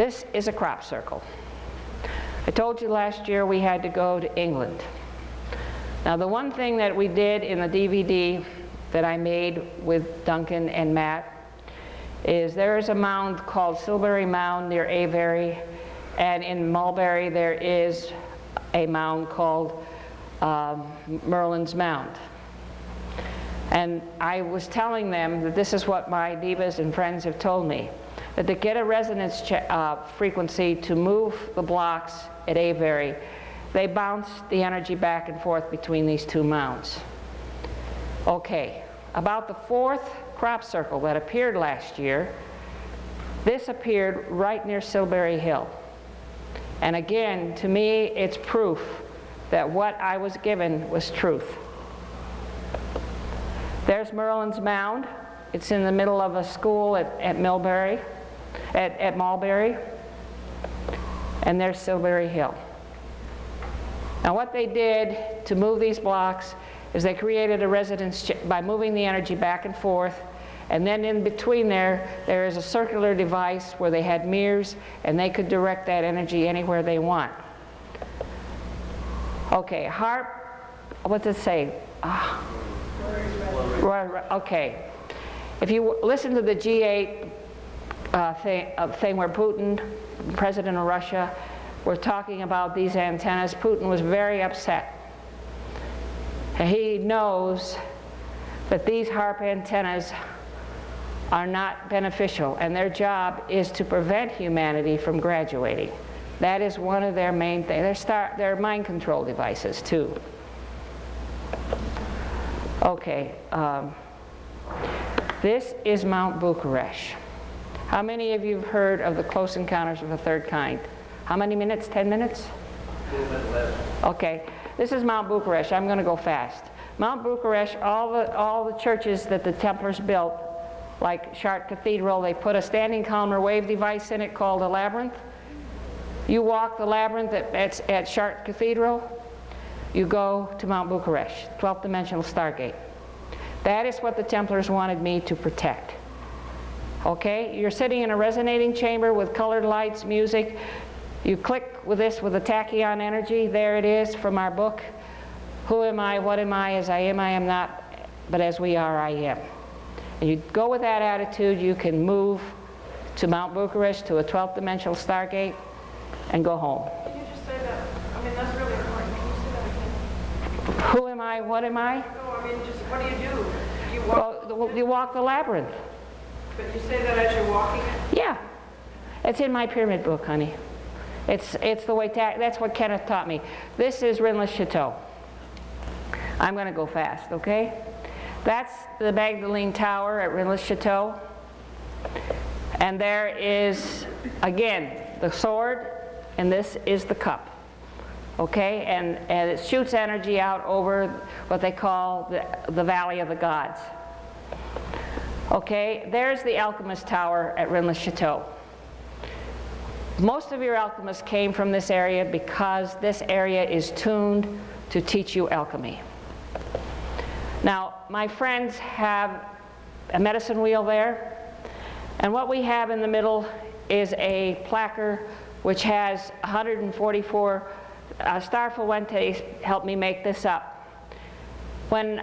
This is a crop circle. I told you last year we had to go to England. Now the one thing that we did in the DVD that I made with Duncan and Matt is there is a mound called Silbury Mound near Avery, and in Mulberry there is a mound called Merlin's Mound. And I was telling them that this is what my divas and friends have told me, that to get a resonance frequency to move the blocks at Avery, they bounce the energy back and forth between these two mounds. Okay, about the fourth crop circle that appeared last year, this appeared right near Silbury Hill. And again, to me, it's proof that what I was given was truth. There's Merlin's Mound. It's in the middle of a school at Mulberry. And there's Silbury Hill. Now what they did to move these blocks is they created a resonance by moving the energy back and forth, and then in between there is a circular device where they had mirrors and they could direct that energy anywhere they want. Okay, harp, what does it say? Okay, if you listen to the G8 thing where Putin, president of Russia, were talking about these antennas, Putin was very upset. And he knows that these HARP antennas are not beneficial, and their job is to prevent humanity from graduating. That is one of their main things. They're mind control devices too. Okay, this is Mount Bucharest. How many of you have heard of the Close Encounters of the Third Kind? How many minutes? 10 minutes? Okay, this is Mount Bucharest. I'm going to go fast. Mount Bucharest, all the churches that the Templars built, like Chartres Cathedral, they put a standing column or wave device in it called a labyrinth. You walk the labyrinth at Chartres Cathedral, you go to Mount Bucharest, 12th dimensional Stargate. That is what the Templars wanted me to protect. Okay, you're sitting in a resonating chamber with colored lights, music. You click with this with a tachyon energy. There it is from our book. Who am I? What am I? As I am not. But as we are, I am. And you go with that attitude, you can move to Mount Bucharest, to a 12th dimensional Stargate, and go home. Can you just say that? I mean, that's really important. Can you say that again? Who am I? What am I? No, I mean, just what do you do? You walk. Well, you walk the labyrinth. But you say that as you're walking it? Yeah. It's in my pyramid book, honey. It's the way, that's what Kenneth taught me. This is Rennes-le-Chateau. I'm going to go fast, okay? That's the Magdalene Tower at Rennes-le-Chateau. And there is, again, the sword, and this is the cup. Okay? And it shoots energy out over what they call the Valley of the Gods. Okay? There's the Alchemist Tower at Rennes-le-Chateau. Most of your alchemists came from this area because this area is tuned to teach you alchemy. Now, my friends have a medicine wheel there, and what we have in the middle is a placard which has 144 Star Fuentes helped me make this up. When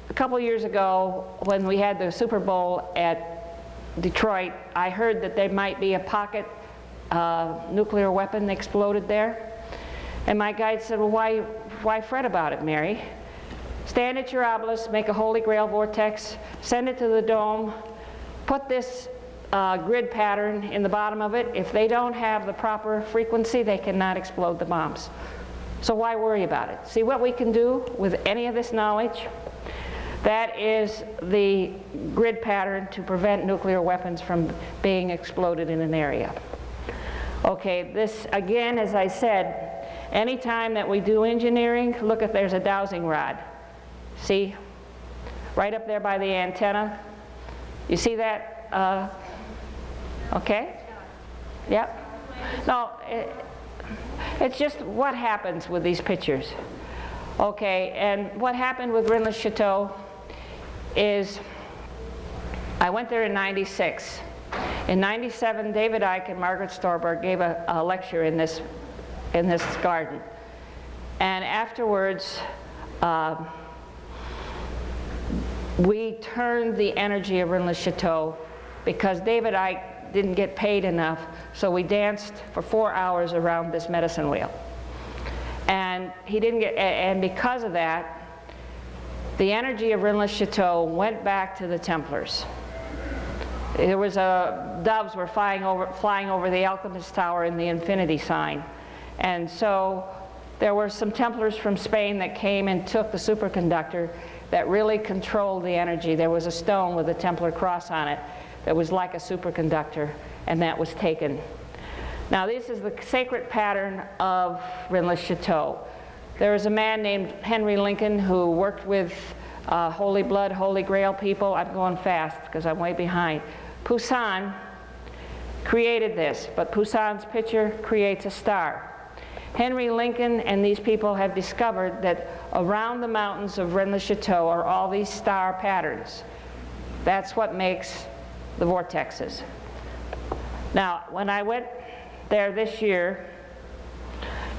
a couple years ago, when we had the Super Bowl at Detroit, I heard that there might be a pocket nuclear weapon exploded there. And my guide said, well, why fret about it, Mary? Stand at your obelisk, make a Holy Grail vortex, send it to the dome, put this grid pattern in the bottom of it. If they don't have the proper frequency, they cannot explode the bombs. So why worry about it? See what we can do with any of this knowledge? That is the grid pattern to prevent nuclear weapons from being exploded in an area. Okay, this again, as I said, anytime that we do engineering, look at there's a dowsing rod. See? Right up there by the antenna. You see that? Okay? Yep. No, it's just what happens with these pictures. Okay, and what happened with Rennes-le-Chateau is I went there in '96. In '97, David Icke and Margaret Storberg gave a lecture in this garden. And afterwards, we turned the energy of Rennes-le-Chateau because David Icke didn't get paid enough, so we danced for 4 hours around this medicine wheel. And he didn't get, and because of that, the energy of Rennes-le-Chateau went back to the Templars. There was doves were flying over the Alchemist Tower in the infinity sign. And so there were some Templars from Spain that came and took the superconductor that really controlled the energy. There was a stone with a Templar cross on it that was like a superconductor, and that was taken. Now this is the sacred pattern of Rennes-le-Chateau. There was a man named Henry Lincoln who worked with Holy Blood, Holy Grail people. I'm going fast because I'm way behind. Poussin created this, but Poussin's picture creates a star. Henry Lincoln and these people have discovered that around the mountains of Rennes-le-Chateau are all these star patterns. That's what makes the vortexes. Now, when I went there this year,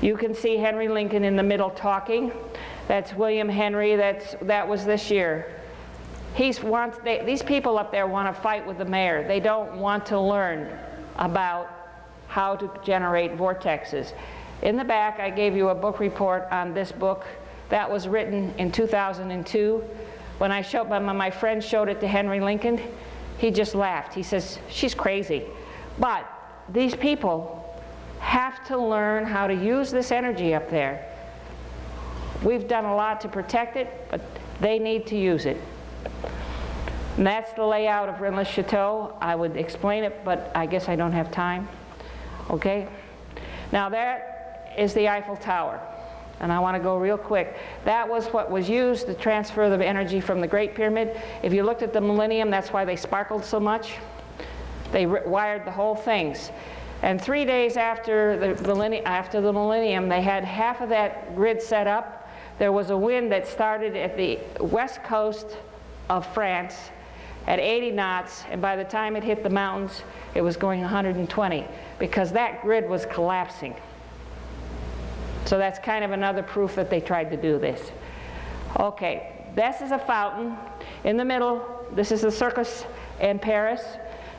you can see Henry Lincoln in the middle talking. That's William Henry. That was this year. These people up there want to fight with the mayor. They don't want to learn about how to generate vortexes. In the back, I gave you a book report on this book. That was written in 2002. When my friend showed it to Henry Lincoln, he just laughed. He says, "She's crazy." But these people have to learn how to use this energy up there. We've done a lot to protect it, but they need to use it. And that's the layout of Rennes-le-Chateau. I would explain it, but I guess I don't have time. Okay? Now that is the Eiffel Tower. And I want to go real quick. That was what was used to transfer the energy from the Great Pyramid. If you looked at the millennium, that's why they sparkled so much. They wired the whole things. And 3 days after the millennium, they had half of that grid set up. There was a wind that started at the west coast of France at 80 knots, and by the time it hit the mountains, it was going 120, because that grid was collapsing. So that's kind of another proof that they tried to do this. Okay, this is a fountain. In the middle, this is the circus in Paris.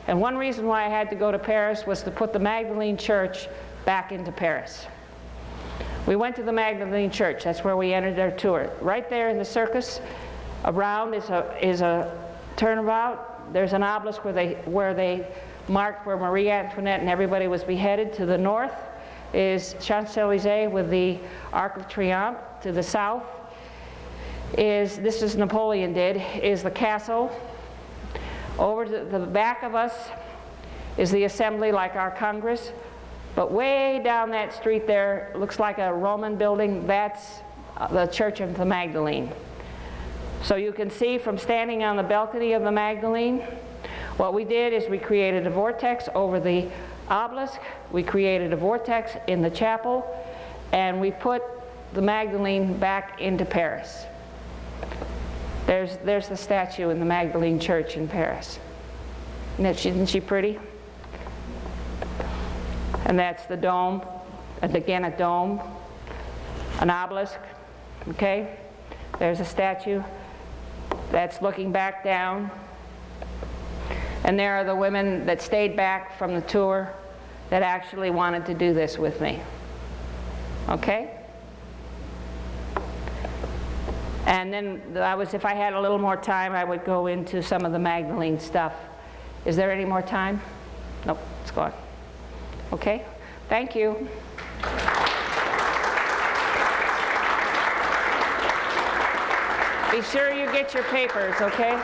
And one reason why I had to go to Paris was to put the Magdalene Church back into Paris. We went to the Magdalene Church. That's where we ended our tour. Right there in the circus, around is a turnabout. There's an obelisk where they marked where Marie Antoinette and everybody was beheaded. To the north is Champs-Élysées with the Arc de Triomphe. To the south is, this is Napoleon did, is the castle. Over to the back of us is the assembly, like our Congress. But way down that street there, looks like a Roman building. That's the Church of the Magdalene. So you can see from standing on the balcony of the Magdalene, what we did is we created a vortex over the obelisk. We created a vortex in the chapel, and we put the Magdalene back into Paris. There's the statue in the Magdalene Church in Paris. Isn't she pretty? And that's the dome, and again a dome, an obelisk, okay? There's a statue that's looking back down. And there are the women that stayed back from the tour that actually wanted to do this with me, okay? And then if I had a little more time, I would go into some of the Magdalene stuff. Is there any more time? Nope, it's gone. Okay, thank you. Be sure you get your papers, okay?